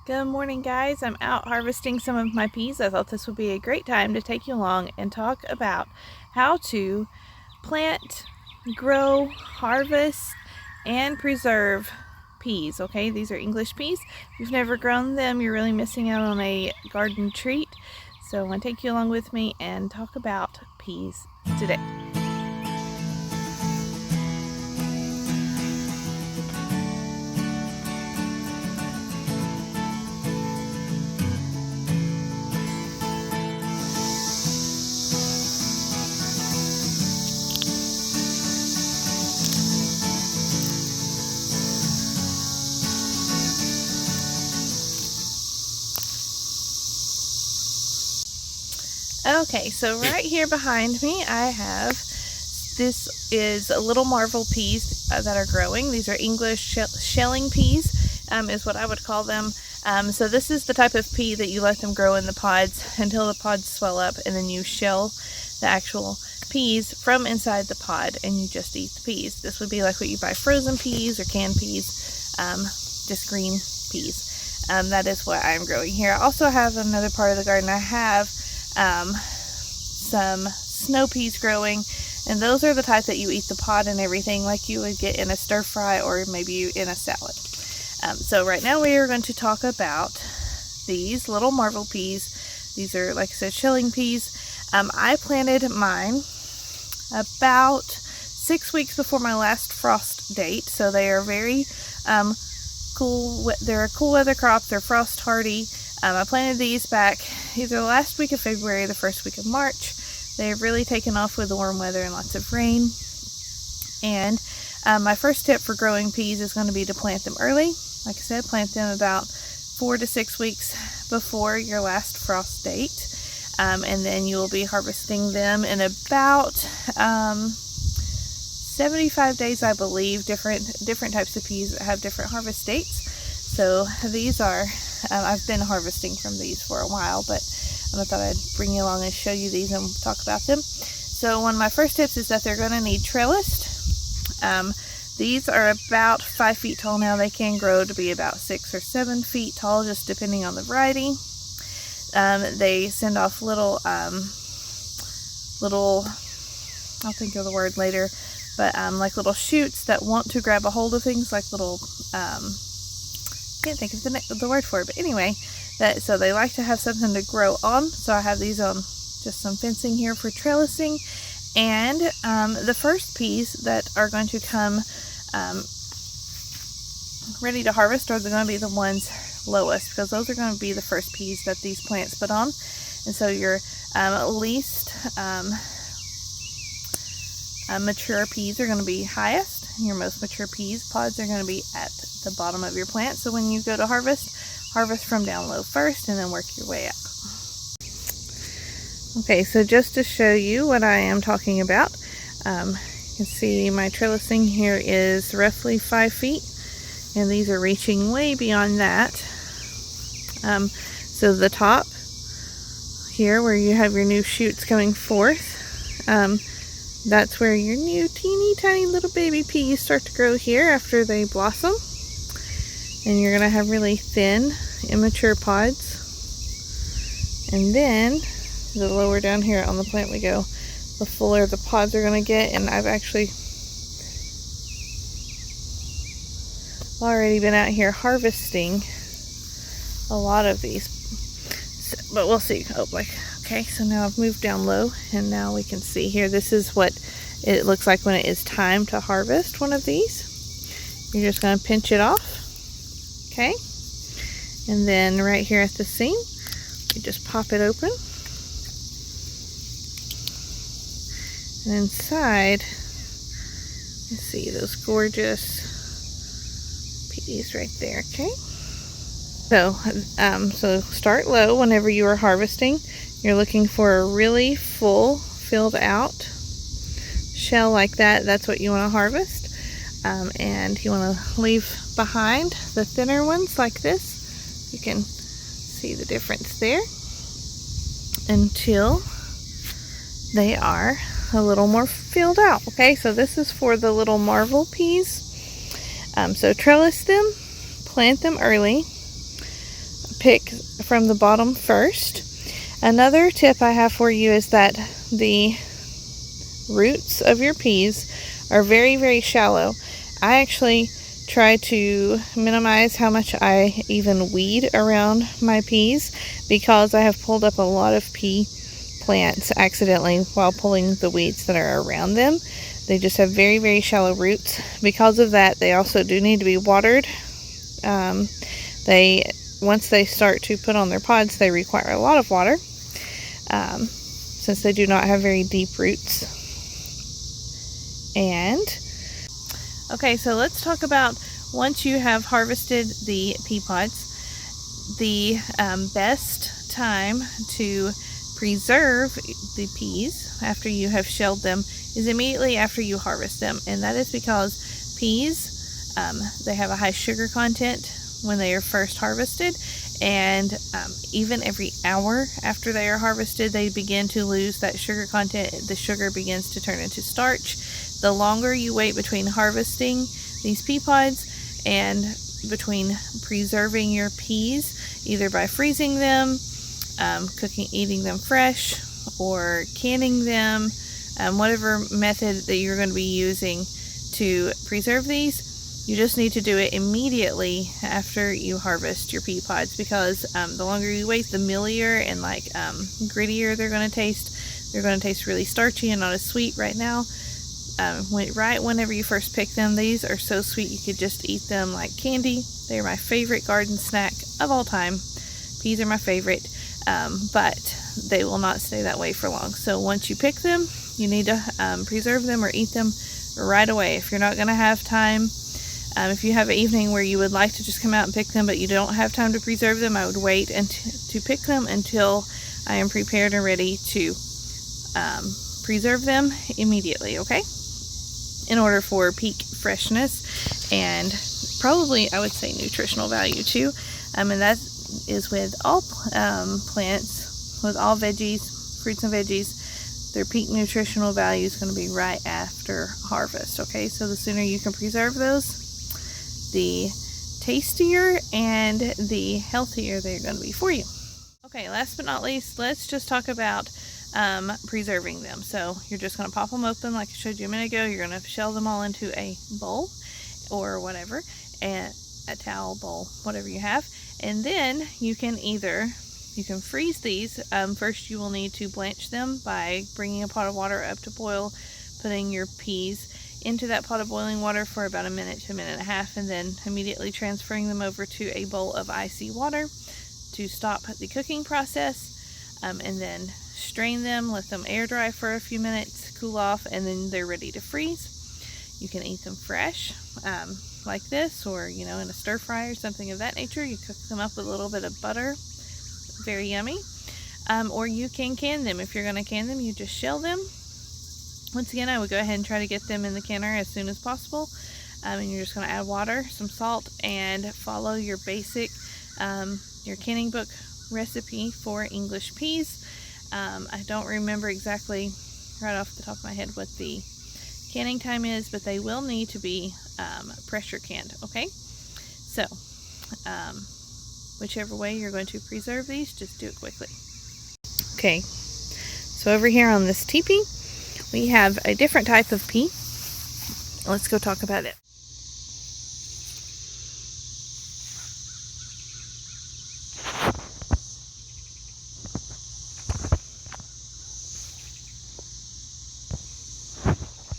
Good morning, guys. I'm out harvesting some of my peas. I thought this would be a great time to take you along and talk about how to plant, grow, harvest, and preserve peas. Okay, these are English peas. If you've never grown them, you're really missing out on a garden treat. So I want to take you along with me and talk about peas today. Okay, so right here behind me I have, this is little marvel peas that are growing. These are English shelling peas, is what I would call them. So this is the type of pea that you let them grow in the pods until the pods swell up, and then you shell the actual peas from inside the pod and you just eat the peas. This would be like what you buy frozen peas or canned peas, just green peas. That is what I'm growing here. I also have another part of the garden. I have some snow peas growing, and those are the type that you eat the pod and everything, like you would get in a stir fry or maybe in a salad. So right now we are going to talk about these little marvel peas. These are, like I said, shelling peas. I planted mine about 6 weeks before my last frost date, so they are very cool. They're a cool weather crop. They're frost hardy. I planted these back either the last week of February or the first week of March. They have really taken off with the warm weather and lots of rain. And my first tip for growing peas is going to be to plant them early. Like I said, plant them about 4 to 6 weeks before your last frost date. And then you will be harvesting them in about 75 days, I believe. Different types of peas have different harvest dates. So these are, I've been harvesting from these for a while, but I thought I'd bring you along and show you these and talk about them. So one of my first tips is that they're going to need trellised. These are about 5 feet tall now. They can grow to be about 6 or 7 feet tall, just depending on the variety. They send off little, I'll think of the word later, but like little shoots that want to grab a hold of things, like little, can't think of the word for it, but anyway, so they like to have something to grow on. So I have these on just some fencing here for trellising. And the first peas that are going to come ready to harvest are going to be the ones lowest, because those are going to be the first peas that these plants put on. And so your least mature peas are going to be highest. Your most mature peas pods are going to be at the bottom of your plant. So when you go to harvest from down low first and then work your way up. Okay, so just to show you what I am talking about, you can see my trellising here is roughly 5 feet, and these are reaching way beyond that. So the top here where you have your new shoots coming forth, that's where your new teeny tiny little baby peas start to grow here after they blossom. And you're going to have really thin, immature pods. And then, the lower down here on the plant we go, the fuller the pods are going to get. And I've actually already been out here harvesting a lot of these. So, but we'll see. Oh, okay, so now I've moved down low, and now we can see here. This is what it looks like when it is time to harvest one of these. You're just going to pinch it off. Okay, and then right here at the seam, you just pop it open, and inside, you see those gorgeous peas right there. Okay, so start low whenever you are harvesting. You're looking for a really full, filled out shell like that. That's what you want to harvest. And you want to leave behind the thinner ones like this. You can see the difference there until they are a little more filled out. Okay, so this is for the little marvel peas. So trellis them, plant them early. pick from the bottom first. Another tip I have for you is that the roots of your peas are very, very shallow. I actually try to minimize how much I even weed around my peas, because I have pulled up a lot of pea plants accidentally while pulling the weeds that are around them. They just have very, very shallow roots. Because of that, they also do need to be watered. Once they start to put on their pods, they require a lot of water, since they do not have very deep roots. And okay, so let's talk about, once you have harvested the pea pods, the best time to preserve the peas after you have shelled them is immediately after you harvest them. And that is because peas, they have a high sugar content when they are first harvested, and even every hour after they are harvested, they begin to lose that sugar content. The sugar begins to turn into starch. The longer you wait between harvesting these pea pods and between preserving your peas, either by freezing them, eating them fresh, or canning them, whatever method that you're going to be using to preserve these, you just need to do it immediately after you harvest your pea pods, because the longer you wait, the mealier and grittier they're going to taste. They're going to taste really starchy and not as sweet right now. Right whenever you first pick them, these are so sweet you could just eat them like candy. They're my favorite garden snack of all time. Peas are my favorite, but they will not stay that way for long. So once you pick them, you need to preserve them or eat them right away. If you're not going to have time, if you have an evening where you would like to just come out and pick them, but you don't have time to preserve them, I would wait to pick them until I am prepared and ready to preserve them immediately, okay? In order for peak freshness and probably, I would say, nutritional value too. And that is with all plants, with all veggies, fruits and veggies. Their peak nutritional value is going to be right after harvest, okay? So the sooner you can preserve those, the tastier and the healthier they're going to be for you. Okay, last but not least, let's just talk about preserving them. So you're just going to pop them open like I showed you a minute ago. You're going to shell them all into a bowl or whatever, and a towel bowl, whatever you have. And then you can freeze these. First you will need to blanch them by bringing a pot of water up to boil, putting your peas into that pot of boiling water for about a minute to a minute and a half, and then immediately transferring them over to a bowl of icy water to stop the cooking process, and then strain them, let them air dry for a few minutes, cool off, and then they're ready to freeze. You can eat them fresh like this, or in a stir fry or something of that nature. You cook them up with a little bit of butter, very yummy. Or you can can them. If you're going to can them, you just shell them. Once again, I would go ahead and try to get them in the canner as soon as possible. And you're just going to add water, some salt, and follow your basic, your canning book recipe for English peas. I don't remember exactly right off the top of my head what the canning time is, but they will need to be pressure canned, okay? So, whichever way you're going to preserve these, just do it quickly. Okay, so over here on this teepee, we have a different type of pea. Let's go talk about it.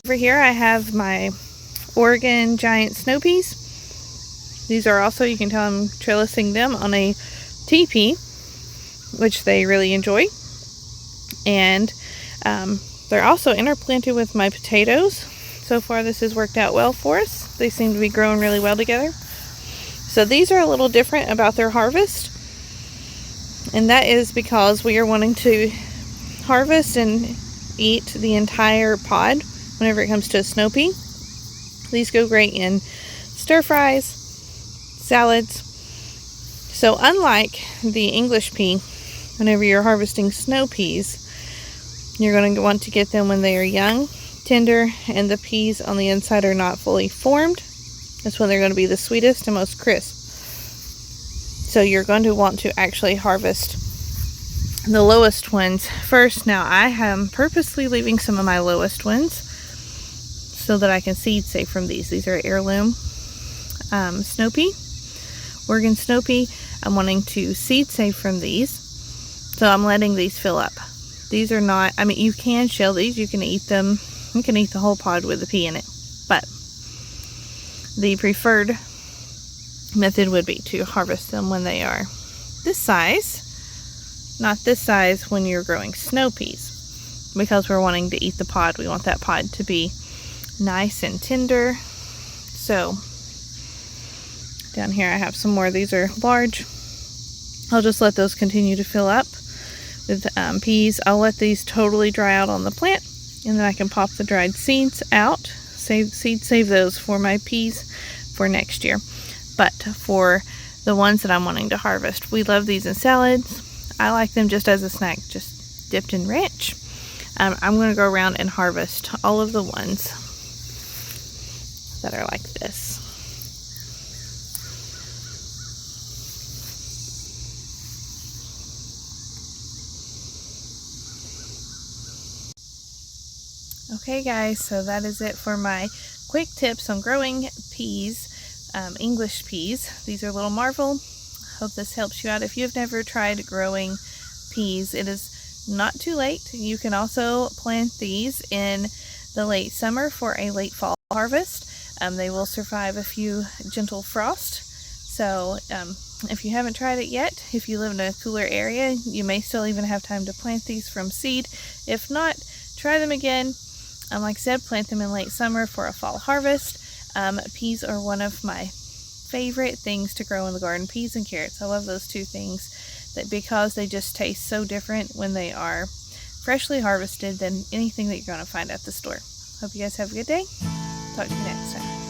Over here I have my Oregon giant snow peas. These are also, you can tell I'm trellising them on a teepee, which they really enjoy. And they're also interplanted with my potatoes. So far this has worked out well for us. They seem to be growing really well together. So these are a little different about their harvest. And that is because we are wanting to harvest and eat the entire pod whenever it comes to a snow pea. These go great in stir fries, salads. So unlike the English pea, whenever you're harvesting snow peas, you're going to want to get them when they are young, tender, and the peas on the inside are not fully formed. That's when they're going to be the sweetest and most crisp. So you're going to want to actually harvest the lowest ones first. Now I am purposely leaving some of my lowest ones so that I can seed save from these. These are Heirloom snow pea, Oregon snow pea. I'm wanting to seed save from these, so I'm letting these fill up. These are not, I mean, you can shell these, you can eat them, you can eat the whole pod with the pea in it, but the preferred method would be to harvest them when they are this size. Not this size when you're growing snow peas, because we're wanting to eat the pod. We want that pod to be nice and tender. So down here I have some more. These are large. I'll just let those continue to fill up with peas. I'll let these totally dry out on the plant, and then I can pop the dried seeds out, save those for my peas for next year. But for the ones that I'm wanting to harvest, we love these in salads. I like them just as a snack, just dipped in ranch. I'm going to go around and harvest all of the ones that are like this. Okay guys, so that is it for my quick tips on growing peas, English peas. These are Little Marvel. Hope this helps you out. If you've never tried growing peas, it is not too late. You can also plant these in the late summer for a late fall harvest. They will survive a few gentle frost. So if you haven't tried it yet, if you live in a cooler area, you may still even have time to plant these from seed. If not, try them again. Like I said, plant them in late summer for a fall harvest. Peas are one of my favorite things to grow in the garden. Peas and carrots. I love those two things because they just taste so different when they are freshly harvested than anything that you're going to find at the store. Hope you guys have a good day. Talk to you next time.